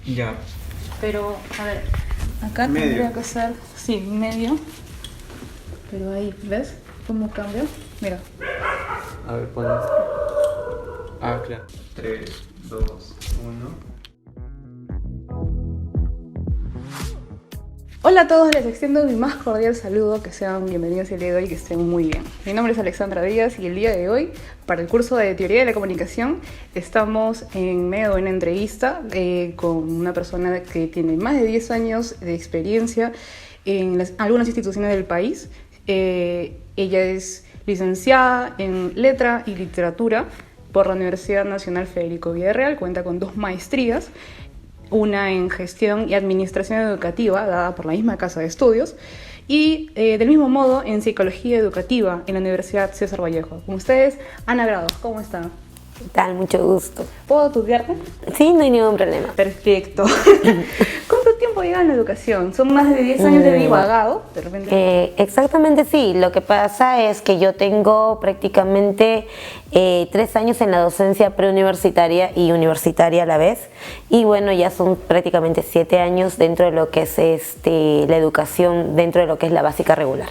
Ya. Pero, a ver, acá Medio. tendría que ser, sí, medio. Pero ahí, ¿ves cómo cambia? Mira. A ver, pon. Ah, claro. 3, 2, 1. Hola a todos, les extiendo mi más cordial saludo, que sean bienvenidos el día de hoy y que estén muy bien. Mi nombre es Alexandra Díaz y el día de hoy, para el curso de Teoría de la Comunicación, estamos en medio de una entrevista con una persona que tiene más de 10 años de experiencia en algunas instituciones del país. Ella es licenciada en Letra y Literatura por la Universidad Nacional Federico Villarreal, cuenta con 2 maestrías, una en Gestión y Administración Educativa, dada por la misma casa de estudios, y del mismo modo en Psicología Educativa en la Universidad César Vallejo. Con ustedes, Ana Grados, ¿cómo están? ¿Qué tal? Mucho gusto. ¿Puedo tutearte? Sí, no hay ningún problema. Perfecto. ¿Cuánto tiempo lleva en la educación? ¿Son más de 10 años de divagado? De repente. Exactamente sí. Lo que pasa es que yo tengo prácticamente 3 años en la docencia preuniversitaria y universitaria a la vez. Y bueno, ya son prácticamente 7 años dentro de lo que es la educación, dentro de lo que es la básica regular.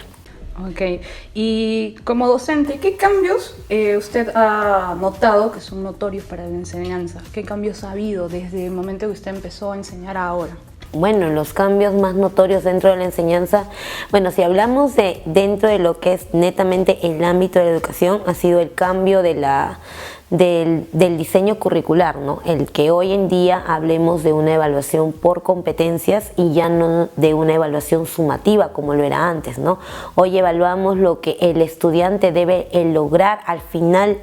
Ok, y como docente, ¿qué cambios usted ha notado que son notorios para la enseñanza? ¿Qué cambios ha habido desde el momento que usted empezó a enseñar a ahora? Bueno, los cambios más notorios dentro de la enseñanza, bueno, si hablamos de dentro de lo que es netamente el ámbito de la educación, ha sido el cambio del diseño curricular, ¿no? El que hoy en día hablemos de una evaluación por competencias y ya no de una evaluación sumativa como lo era antes, ¿no? Hoy evaluamos lo que el estudiante debe lograr al final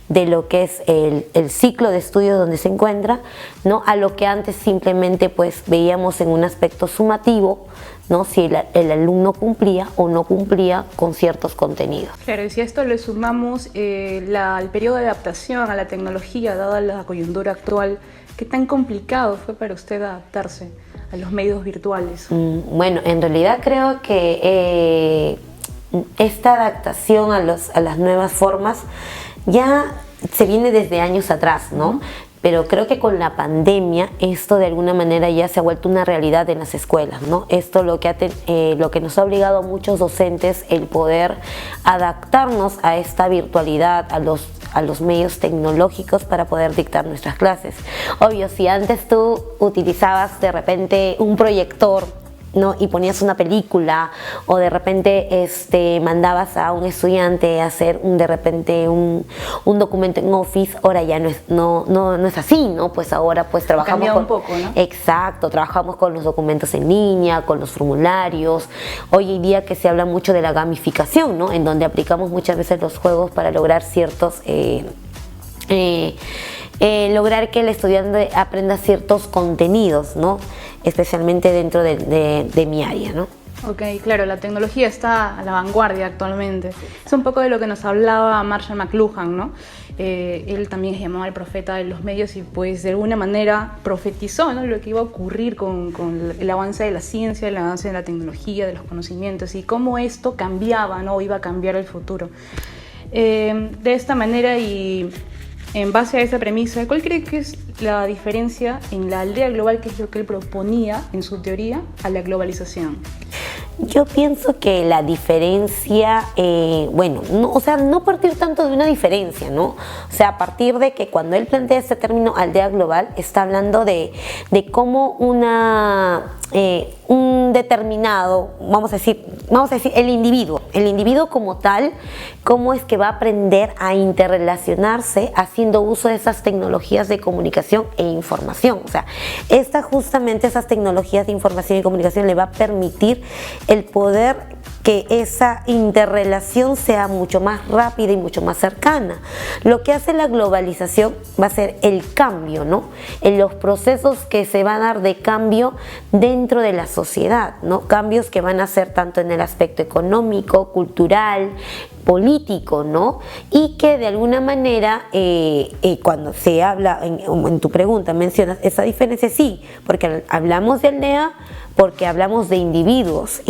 de lo que es el ciclo de estudio donde se encuentra, ¿no? A lo que antes simplemente pues veíamos en un aspecto sumativo, ¿no? Si el alumno cumplía o no cumplía con ciertos contenidos. Claro, y si a esto le sumamos el periodo de adaptación a la tecnología, dada la coyuntura actual, ¿qué tan complicado fue para usted adaptarse a los medios virtuales? Bueno, en realidad creo que esta adaptación a las nuevas formas ya se viene desde años atrás, ¿no? Pero creo que con la pandemia esto de alguna manera ya se ha vuelto una realidad en las escuelas, ¿no? Esto lo que nos ha obligado a muchos docentes el poder adaptarnos a esta virtualidad, a los medios tecnológicos para poder dictar nuestras clases. Obvio, si antes tú utilizabas de repente un proyector, ¿no? Y ponías una película o de repente mandabas a un estudiante a hacer de repente un documento en Office, ahora ya no es así, ¿no? Pues ahora pues trabajamos un poco, ¿no? Exacto, trabajamos con los documentos en línea, con los formularios. Hoy en día que se habla mucho de la gamificación, ¿no? En donde aplicamos muchas veces los juegos para lograr ciertos lograr que el estudiante aprenda ciertos contenidos, ¿no? Especialmente dentro de mi área, ¿no? Ok, claro, la tecnología está a la vanguardia actualmente. Es un poco de lo que nos hablaba Marshall McLuhan, ¿no? Él también es llamado el profeta de los medios y pues de alguna manera profetizó, ¿no? Lo que iba a ocurrir con el avance de la ciencia, el avance de la tecnología, de los conocimientos y cómo esto cambiaba, ¿no? Iba a cambiar el futuro. De esta manera y en base a esa premisa, ¿cuál cree que es la diferencia en la aldea global, que es lo que él proponía en su teoría, a la globalización? Yo pienso que la diferencia, no partir tanto de una diferencia, ¿no? O sea, a partir de que cuando él plantea este término aldea global, está hablando de cómo un determinado, vamos a decir, el individuo como tal, cómo es que va a aprender a interrelacionarse haciendo uso de esas tecnologías de comunicación e información. O sea, justamente esas tecnologías de información y comunicación le va a permitir el poder que esa interrelación sea mucho más rápida y mucho más cercana. Lo que hace la globalización va a ser el cambio, ¿no? En los procesos que se van a dar de cambio dentro de la sociedad, ¿no? Cambios que van a ser tanto en el aspecto económico, cultural, político, ¿no? Y que de alguna manera, cuando se habla, en tu pregunta mencionas esa diferencia, sí, porque hablamos de aldea, porque hablamos de individuos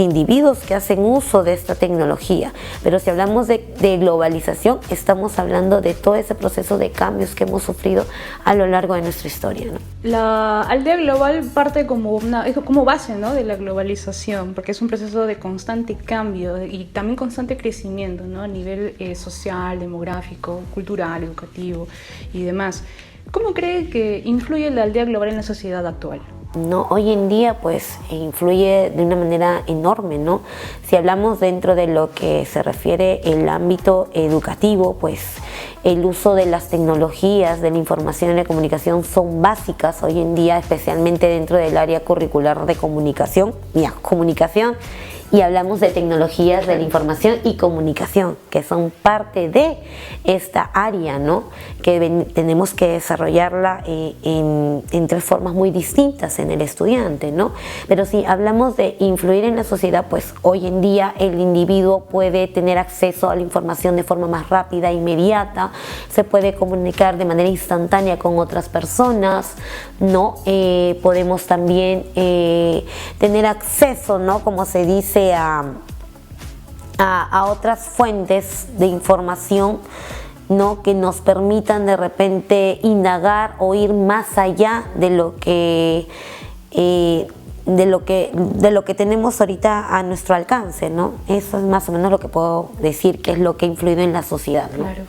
que hacen uso de esta tecnología, pero si hablamos de globalización, estamos hablando de todo ese proceso de cambios que hemos sufrido a lo largo de nuestra historia, ¿no? La aldea global parte es como base, ¿no?, de la globalización, porque es un proceso de constante cambio y también constante crecimiento, ¿no?, a nivel social, demográfico, cultural, educativo y demás. ¿Cómo cree que influye la aldea global en la sociedad actual? No, hoy en día pues influye de una manera enorme, ¿no? Si hablamos dentro de lo que se refiere el ámbito educativo, pues el uso de las tecnologías, de la información y la comunicación son básicas hoy en día, especialmente dentro del área curricular de comunicación, y hablamos de tecnologías de la información y comunicación, que son parte de esta área, ¿no?, que tenemos que desarrollarla en tres formas muy distintas en el estudiante, ¿no? Pero si hablamos de influir en la sociedad, pues hoy en día el individuo puede tener acceso a la información de forma más rápida, inmediata, se puede comunicar de manera instantánea con otras personas, ¿no? Podemos también tener acceso, ¿no?, como se dice, a otras fuentes de información, ¿no?, que nos permitan de repente indagar o ir más allá de lo que tenemos ahorita a nuestro alcance, ¿no? Eso es más o menos lo que puedo decir que es lo que ha influido en la sociedad, ¿no? Claro.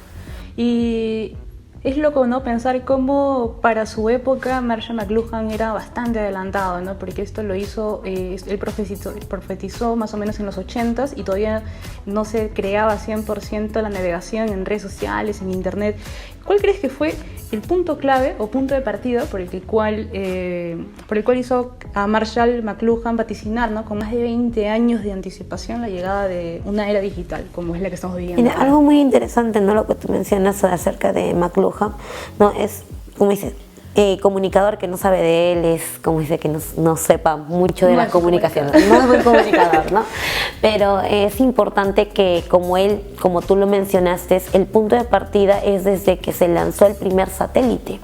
Y es loco, ¿no?, pensar cómo para su época Marshall McLuhan era bastante adelantado, ¿no?, porque esto lo hizo, él profetizó más o menos en los 80s y todavía no se creaba 100% la navegación en redes sociales, en internet. ¿Cuál crees que fue el punto clave o punto de partida por el cual hizo a Marshall McLuhan vaticinar, ¿no?, con más de 20 años de anticipación, la llegada de una era digital como es la que estamos viviendo? Mira, algo muy interesante, ¿no?, lo que tú mencionas acerca de McLuhan, ¿no?, es, como dices, comunicador que no sabe de él, es como dice que no sepa mucho de la comunicación, no es buen comunicador, ¿no? Pero es importante que, como tú lo mencionaste, el punto de partida es desde que se lanzó el primer satélite,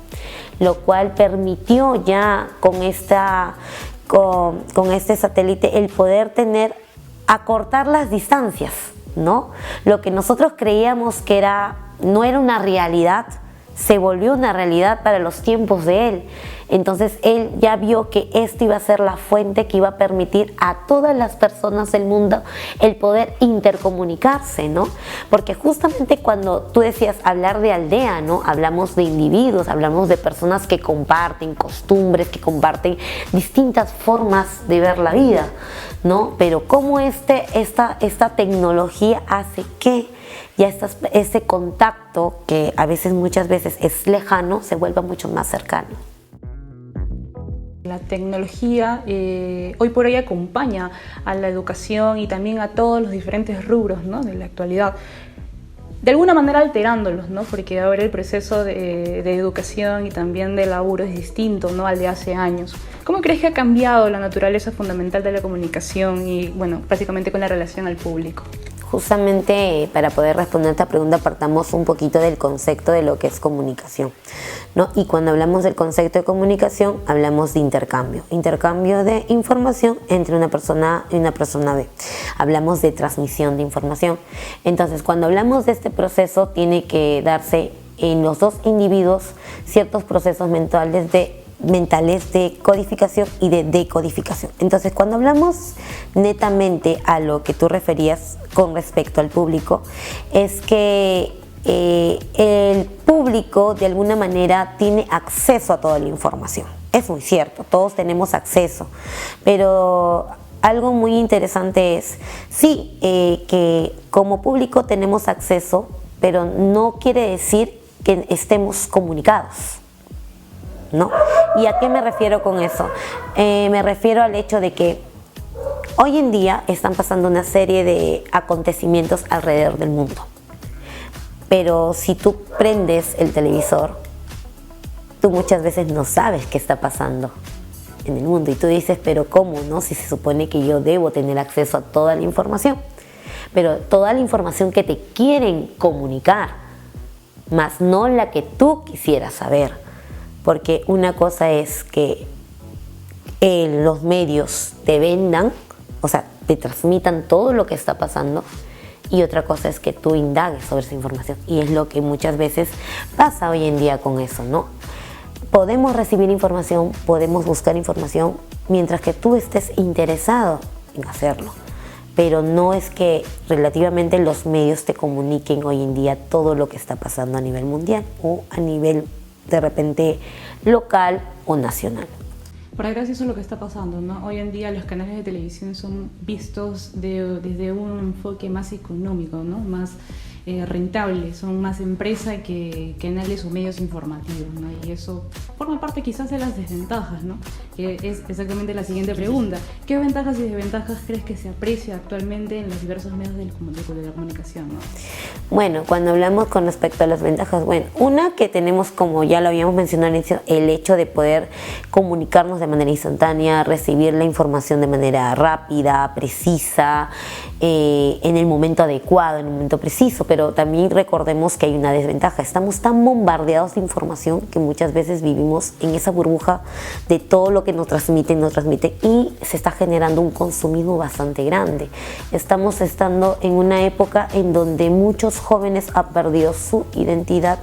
lo cual permitió ya con este satélite el poder acortar las distancias, ¿no? Lo que nosotros creíamos que no era una realidad, se volvió una realidad para los tiempos de él. Entonces él ya vio que esto iba a ser la fuente que iba a permitir a todas las personas del mundo el poder intercomunicarse, ¿no? Porque justamente cuando tú decías hablar de aldea, ¿no?, hablamos de individuos, hablamos de personas que comparten costumbres, que comparten distintas formas de ver la vida, ¿no? Pero cómo esta tecnología hace que ya ese contacto, que muchas veces es lejano, se vuelva mucho más cercano. La tecnología hoy por hoy acompaña a la educación y también a todos los diferentes rubros, ¿no?, de la actualidad, de alguna manera alterándolos, ¿no?, porque ahora el proceso de educación y también de laburo es distinto, ¿no?, al de hace años. ¿Cómo crees que ha cambiado la naturaleza fundamental de la comunicación y, bueno, prácticamente con la relación al público? Justamente para poder responder esta pregunta partamos un poquito del concepto de lo que es comunicación, ¿no? Y cuando hablamos del concepto de comunicación hablamos de intercambio de información entre una persona A y una persona B. Hablamos de transmisión de información. Entonces, cuando hablamos de este proceso tiene que darse en los dos individuos ciertos procesos mentales de codificación y de decodificación. Entonces, cuando hablamos netamente a lo que tú referías con respecto al público, es que el público de alguna manera tiene acceso a toda la información. Es muy cierto, todos tenemos acceso, pero algo muy interesante es, sí, que como público tenemos acceso, pero no quiere decir que estemos comunicados, ¿no? ¿Y a qué me refiero con eso? Me refiero al hecho de que hoy en día están pasando una serie de acontecimientos alrededor del mundo. Pero si tú prendes el televisor, tú muchas veces no sabes qué está pasando en el mundo. Y tú dices, pero ¿cómo, no? Si se supone que yo debo tener acceso a toda la información. pero toda la información que te quieren comunicar, más no la que tú quisieras saber. Porque una cosa es que los medios te vendan, o sea, te transmitan todo lo que está pasando, y otra cosa es que tú indagues sobre esa información, y es lo que muchas veces pasa hoy en día con eso, ¿no? Podemos recibir información, podemos buscar información mientras que tú estés interesado en hacerlo, pero no es que relativamente los medios te comuniquen hoy en día todo lo que está pasando a nivel mundial o a nivel de repente local o nacional. Por desgracia eso es lo que está pasando, ¿no? Hoy en día los canales de televisión son vistos desde un enfoque más económico, ¿no? Más rentable, son más empresa que canales o medios informativos, ¿no? Y eso forma parte quizás de las desventajas, ¿no? Que es exactamente la siguiente pregunta. ¿Qué ventajas y desventajas crees que se aprecia actualmente en los diversos medios de la comunicación, ¿no? Bueno, cuando hablamos con respecto a las ventajas, bueno, una que tenemos, como ya lo habíamos mencionado, el hecho de poder comunicarnos de manera instantánea, recibir la información de manera rápida, precisa, en el momento adecuado, en el momento preciso, pero también recordemos que hay una desventaja. Estamos tan bombardeados de información que muchas veces vivimos en esa burbuja de todo lo que nos transmiten y se está generando un consumismo bastante grande. Estamos estando en una época en donde muchos jóvenes han perdido su identidad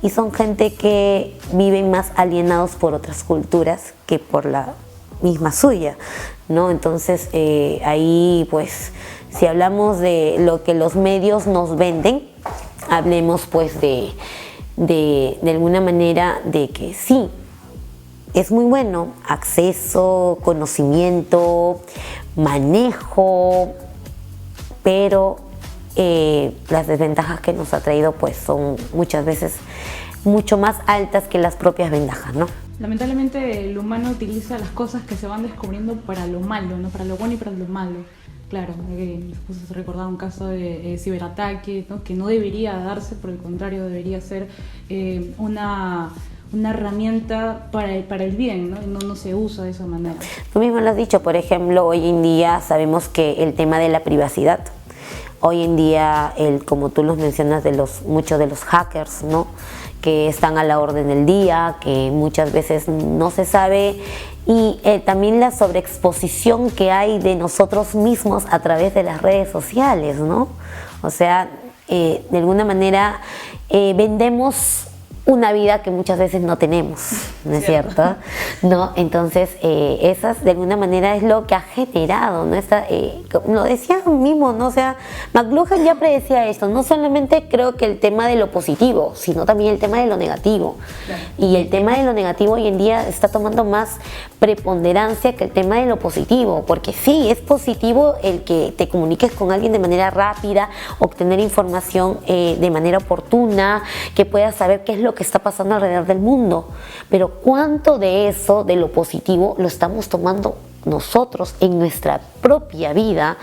y son gente que viven más alienados por otras culturas que por la misma suya, ¿no? Entonces ahí pues si hablamos de lo que los medios nos venden, hablemos pues de alguna manera de que sí, es muy bueno acceso, conocimiento, manejo, pero las desventajas que nos ha traído pues son muchas veces mucho más altas que las propias ventajas, ¿no? Lamentablemente el humano utiliza las cosas que se van descubriendo para lo malo, ¿no? Para lo bueno y para lo malo. Claro, se recordaba un caso de ciberataque, ¿no? Que no debería darse, por el contrario, debería ser una herramienta para el bien, ¿no? No se usa de esa manera. Tú mismo lo has dicho, por ejemplo, hoy en día sabemos que el tema de la privacidad, hoy en día, como tú los mencionas, muchos de los hackers, ¿no? Que están a la orden del día, que muchas veces no se sabe, y también la sobreexposición que hay de nosotros mismos a través de las redes sociales, ¿no? O sea, de alguna manera vendemos una vida que muchas veces no tenemos, ¿no es cierto? ¿No? Entonces, esas de alguna manera es lo que ha generado, ¿no? Lo decía mismo, ¿no? O sea, McLuhan ya predecía esto, no solamente creo que el tema de lo positivo, sino también el tema de lo negativo. Claro. Y el tema de lo negativo hoy en día está tomando más preponderancia que el tema de lo positivo, porque sí, es positivo el que te comuniques con alguien de manera rápida, obtener información de manera oportuna, que puedas saber qué es lo que está pasando alrededor del mundo, pero cuánto de eso, de lo positivo, lo estamos tomando nosotros en nuestra propia vida,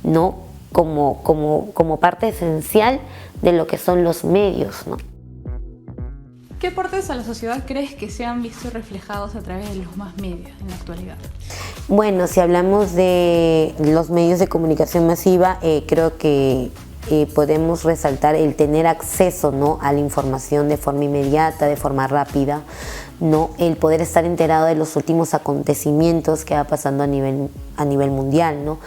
¿no? Como parte esencial de lo que son los medios, ¿no? ¿Qué aportes a la sociedad crees que se han visto reflejados a través de los más medios en la actualidad? Bueno, si hablamos de los medios de comunicación masiva, creo que podemos resaltar el tener acceso, ¿no? A la información de forma inmediata, de forma rápida, ¿no? El poder estar enterado de los últimos acontecimientos que va pasando a nivel mundial, ¿no?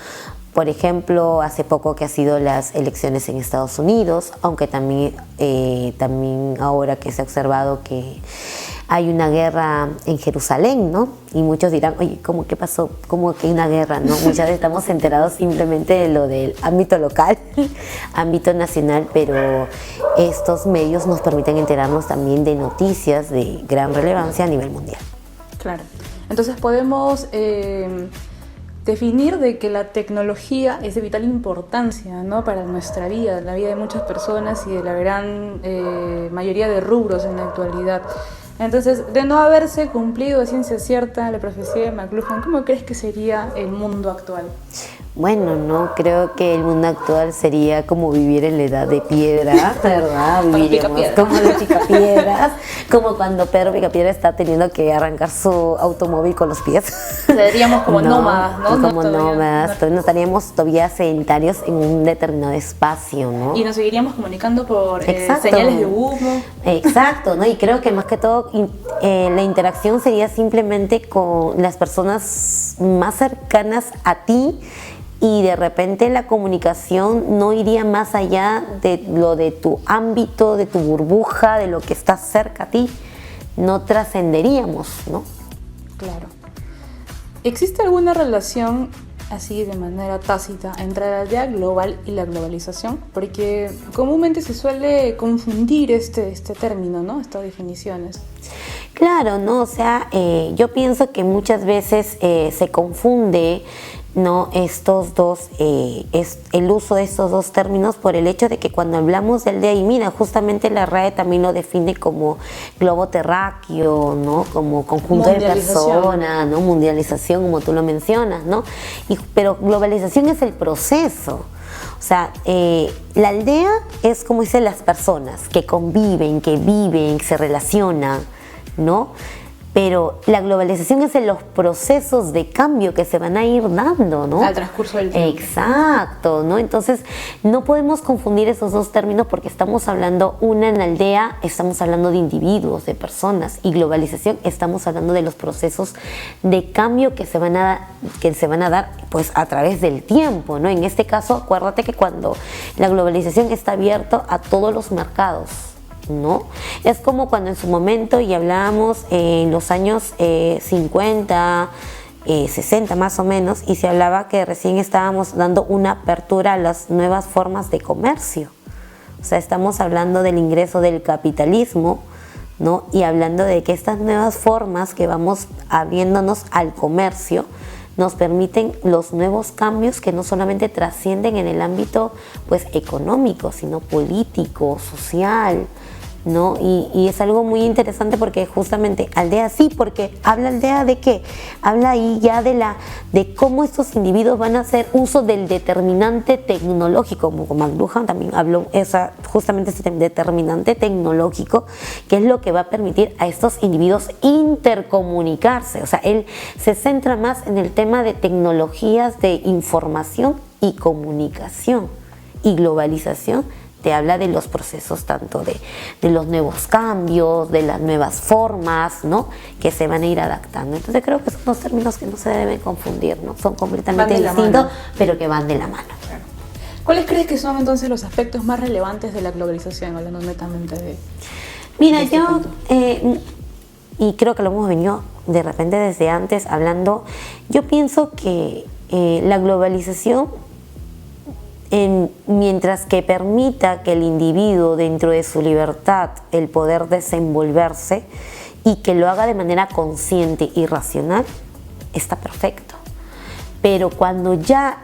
Por ejemplo, hace poco que ha sido las elecciones en Estados Unidos, aunque también ahora que se ha observado que hay una guerra en Jerusalén, ¿no? Y muchos dirán, oye, ¿cómo que pasó? ¿Cómo que hay una guerra? ¿No? Muchas veces estamos enterados simplemente de lo del ámbito local, ámbito nacional, pero estos medios nos permiten enterarnos también de noticias de gran relevancia a nivel mundial. Claro. Entonces podemos definir de que la tecnología es de vital importancia, ¿no? Para nuestra vida, la vida de muchas personas y de la gran mayoría de rubros en la actualidad. Entonces, de no haberse cumplido de ciencia cierta la profecía de McLuhan, ¿cómo crees que sería el mundo actual? Bueno, no, creo que el mundo actual sería como vivir en la edad de piedra, ¿verdad? Viviríamos como los picapiedras, como cuando Pedro Picapiedra está teniendo que arrancar su automóvil con los pies. Seríamos como nómadas, ¿no? Como nómadas, no estaríamos todavía sedentarios en un determinado espacio, ¿no? Y nos seguiríamos comunicando por señales de humo. Exacto, ¿no? Y creo que más que todo la interacción sería simplemente con las personas más cercanas a ti, y de repente la comunicación no iría más allá de lo de tu ámbito, de tu burbuja, de lo que está cerca a ti. No trascenderíamos, ¿no? Claro. ¿Existe alguna relación así de manera tácita entre la aldea global y la globalización? Porque comúnmente se suele confundir este término, ¿no? Estas definiciones. Claro, ¿no? O sea, yo pienso que muchas veces se confunde, ¿no? Estos dos, el uso de estos dos términos por el hecho de que cuando hablamos de aldea, y mira, justamente la RAE también lo define como globo terráqueo, ¿no? Como conjunto de personas, ¿no? Mundialización, como tú lo mencionas, ¿no? Pero globalización es el proceso. O sea, la aldea es, como dicen, las personas que conviven, que viven, que se relacionan, ¿no? Pero la globalización es en los procesos de cambio que se van a ir dando, ¿no? Al transcurso del tiempo. Exacto, ¿no? Entonces, no podemos confundir esos dos términos porque estamos hablando, una en la aldea, estamos hablando de individuos, de personas, y globalización, estamos hablando de los procesos de cambio que se van a dar pues a través del tiempo, ¿no? En este caso, acuérdate que cuando la globalización está abierta a todos los mercados, ¿no? Es como cuando en su momento, y hablábamos en los años 50, 60 más o menos, y se hablaba que recién estábamos dando una apertura a las nuevas formas de comercio. O sea, estamos hablando del ingreso del capitalismo, ¿no? Y hablando de que estas nuevas formas que vamos abriéndonos al comercio nos permiten los nuevos cambios que no solamente trascienden en el ámbito pues económico, sino político, social, ¿no? Y es algo muy interesante porque justamente aldea sí, porque habla aldea de qué, habla ahí ya de cómo estos individuos van a hacer uso del determinante tecnológico, como McLuhan también habló justamente ese determinante tecnológico, que es lo que va a permitir a estos individuos intercomunicarse. O sea, él se centra más en el tema de tecnologías de información y comunicación, y globalización te habla de los procesos tanto de los nuevos cambios, de las nuevas formas, ¿no? Que se van a ir adaptando. Entonces creo que son dos términos que no se deben confundir, ¿no? Son completamente distintos, pero que van de la mano. ¿Cuáles crees que son entonces los aspectos más relevantes de la globalización, hablando netamente de... Mira, yo, y creo que lo hemos venido de repente desde antes hablando, yo pienso que la globalización, mientras que permita que el individuo dentro de su libertad el poder desenvolverse y que lo haga de manera consciente y racional, está perfecto. Pero cuando ya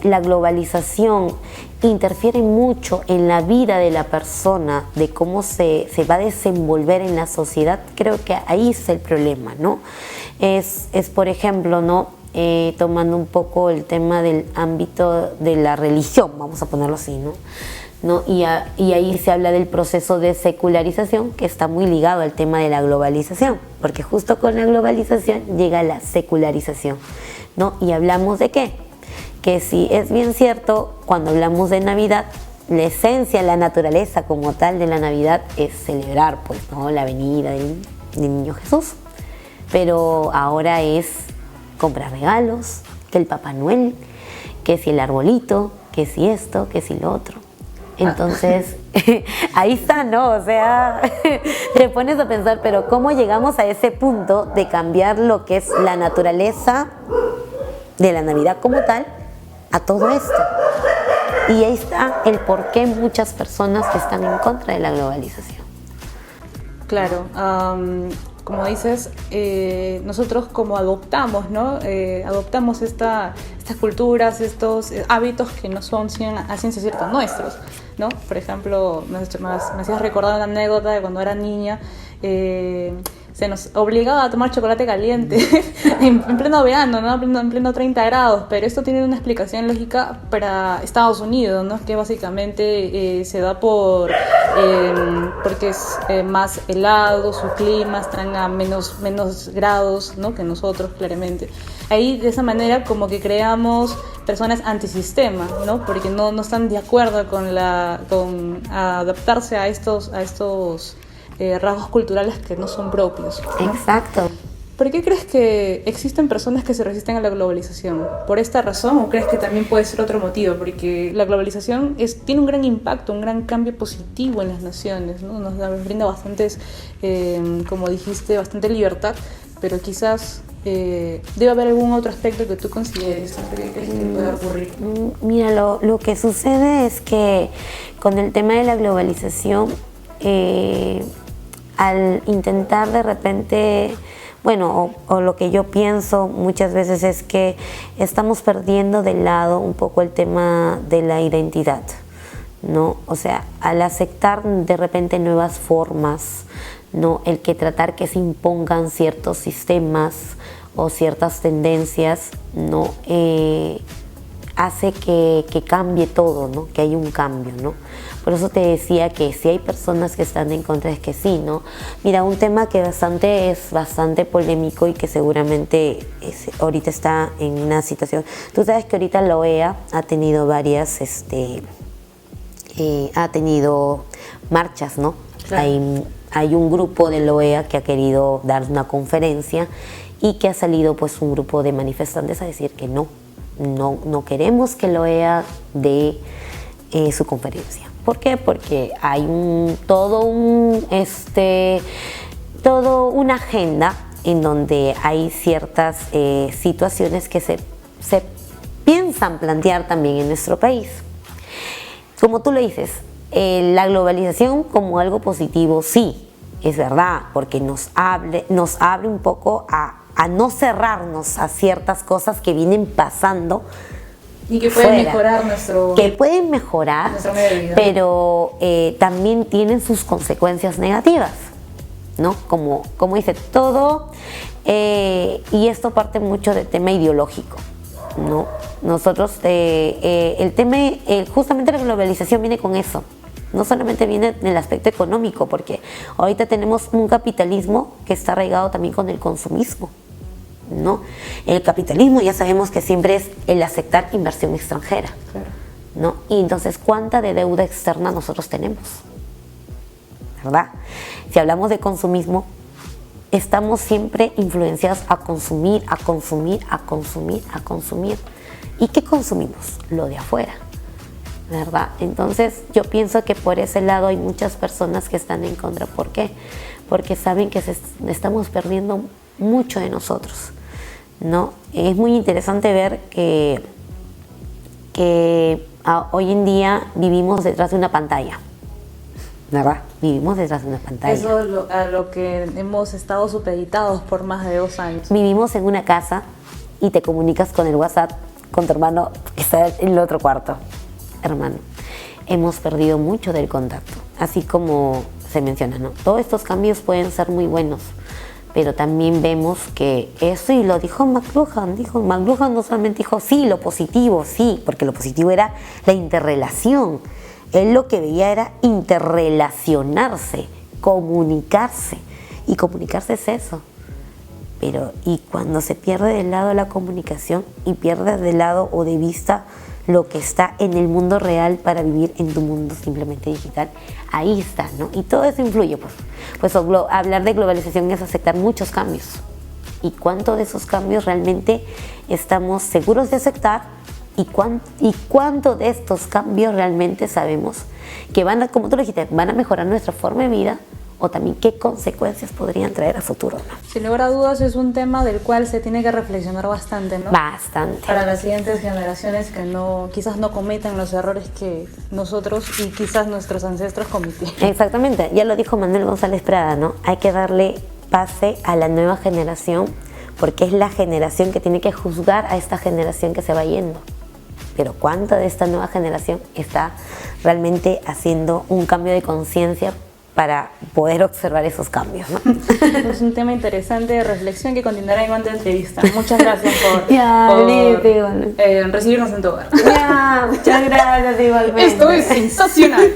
la globalización interfiere mucho en la vida de la persona, de cómo se va a desenvolver en la sociedad, creo que ahí es el problema, ¿no? Es por ejemplo, ¿no? Tomando un poco el tema del ámbito de la religión, vamos a ponerlo así, ¿no? Y ahí se habla del proceso de secularización, que está muy ligado al tema de la globalización, porque justo con la globalización llega la secularización, ¿no? Y hablamos de qué, que sí es bien cierto, cuando hablamos de Navidad, la esencia, la naturaleza como tal de la Navidad es celebrar, pues, ¿no? La venida del niño Jesús, pero ahora es comprar regalos, que el Papá Noel, que si el arbolito, que si esto, que si lo otro. Entonces, ahí está, ¿no? O sea, te pones a pensar, pero ¿cómo llegamos a ese punto de cambiar lo que es la naturaleza de la Navidad como tal a todo esto? Y ahí está el por qué muchas personas están en contra de la globalización. Claro, como dices, nosotros como adoptamos, ¿no? Adoptamos estas culturas, estos hábitos que no son a ciencia cierta nuestros, ¿no? Por ejemplo, me hacías recordar una anécdota de cuando era niña. se nos obligaba a tomar chocolate caliente en pleno verano, ¿no? En pleno 30 grados, pero esto tiene una explicación lógica para Estados Unidos, ¿no? Que básicamente se da porque es más helado, su clima están a menos grados, ¿no? Que nosotros, claramente. Ahí, de esa manera, como que creamos personas antisistema, ¿no? Porque no están de acuerdo con adaptarse a estos rasgos culturales que no son propios, ¿no? Exacto. ¿Por qué crees que existen personas que se resisten a la globalización? ¿Por esta razón o crees que también puede ser otro motivo? Porque la globalización tiene un gran impacto, un gran cambio positivo en las naciones, ¿no? Nos brinda bastantes, como dijiste, bastante libertad, pero quizás debe haber algún otro aspecto que tú consideres. ¿Qué crees que puede ocurrir? Mira, lo que sucede es que con el tema de la globalización, al intentar de repente, bueno, o lo que yo pienso muchas veces es que estamos perdiendo de lado un poco el tema de la identidad, ¿no? O sea, al aceptar de repente nuevas formas, ¿no? El que tratar que se impongan ciertos sistemas o ciertas tendencias, ¿no? Hace que cambie todo, ¿no? Que hay un cambio, ¿no? Por eso te decía que si hay personas que están en contra, es que sí, ¿no? Mira, un tema que es bastante polémico y que seguramente ahorita está en una situación. Tú sabes que ahorita la OEA ha tenido varias, ha tenido marchas, ¿no? Claro. Hay un grupo de la OEA que ha querido dar una conferencia y que ha salido pues un grupo de manifestantes a decir que no queremos que la OEA dé su conferencia. ¿Por qué? Porque hay toda una agenda en donde hay ciertas situaciones que se piensan plantear también en nuestro país. Como tú lo dices, la globalización como algo positivo, sí, es verdad, porque nos abre un poco a no cerrarnos a ciertas cosas que vienen pasando y que pueden mejorar nuestro medio de vida. Pero también tienen sus consecuencias negativas, ¿no? Como dice todo, y esto parte mucho del tema ideológico, ¿no? Nosotros, el tema, justamente la globalización viene con eso. No solamente viene en el aspecto económico, porque ahorita tenemos un capitalismo que está arraigado también con el consumismo, ¿no? El capitalismo ya sabemos que siempre es el aceptar inversión extranjera, claro, ¿no? Y entonces, ¿cuánta de deuda externa nosotros tenemos? ¿Verdad? Si hablamos de consumismo, estamos siempre influenciados a consumir. ¿Y qué consumimos? Lo de afuera, ¿verdad? Entonces yo pienso que por ese lado hay muchas personas que están en contra. ¿Por qué? Porque saben que estamos perdiendo mucho de nosotros, ¿no? Es muy interesante ver que hoy en día vivimos detrás de una pantalla, ¿verdad? Vivimos detrás de una pantalla. Eso es a lo que hemos estado supeditados por más de 2 años. Vivimos en una casa y te comunicas con el WhatsApp con tu hermano que está en el otro cuarto. Hermano, hemos perdido mucho del contacto, así como se menciona, ¿no? Todos estos cambios pueden ser muy buenos, pero también vemos que eso, y lo dijo McLuhan, no solamente dijo sí, lo positivo, sí, porque lo positivo era la interrelación. Él lo que veía era interrelacionarse, comunicarse, y comunicarse es eso. Pero, y cuando se pierde de lado la comunicación y pierdes de lado o de vista lo que está en el mundo real para vivir en tu mundo simplemente digital, ahí está, ¿no? Y todo eso influye, pues hablar de globalización es aceptar muchos cambios. ¿Y cuánto de esos cambios realmente estamos seguros de aceptar? ¿Y cuánto de estos cambios realmente sabemos que van a, como tú lo dijiste, van a mejorar nuestra forma de vida? O también qué consecuencias podrían traer a futuro, ¿no? Sin lugar a dudas es un tema del cual se tiene que reflexionar bastante, ¿no? Bastante. Para las siguientes generaciones que quizás no cometan los errores que nosotros y quizás nuestros ancestros cometieron. Exactamente, ya lo dijo Manuel González Prada, ¿no? Hay que darle pase a la nueva generación, porque es la generación que tiene que juzgar a esta generación que se va yendo. Pero ¿cuánta de esta nueva generación está realmente haciendo un cambio de conciencia para poder observar esos cambios, ¿no? Es un tema interesante de reflexión que continuará en otra entrevista. Muchas gracias por, Ya, Lili, recibirnos en tu hogar. Ya, muchas gracias igualmente. Esto es sensacional.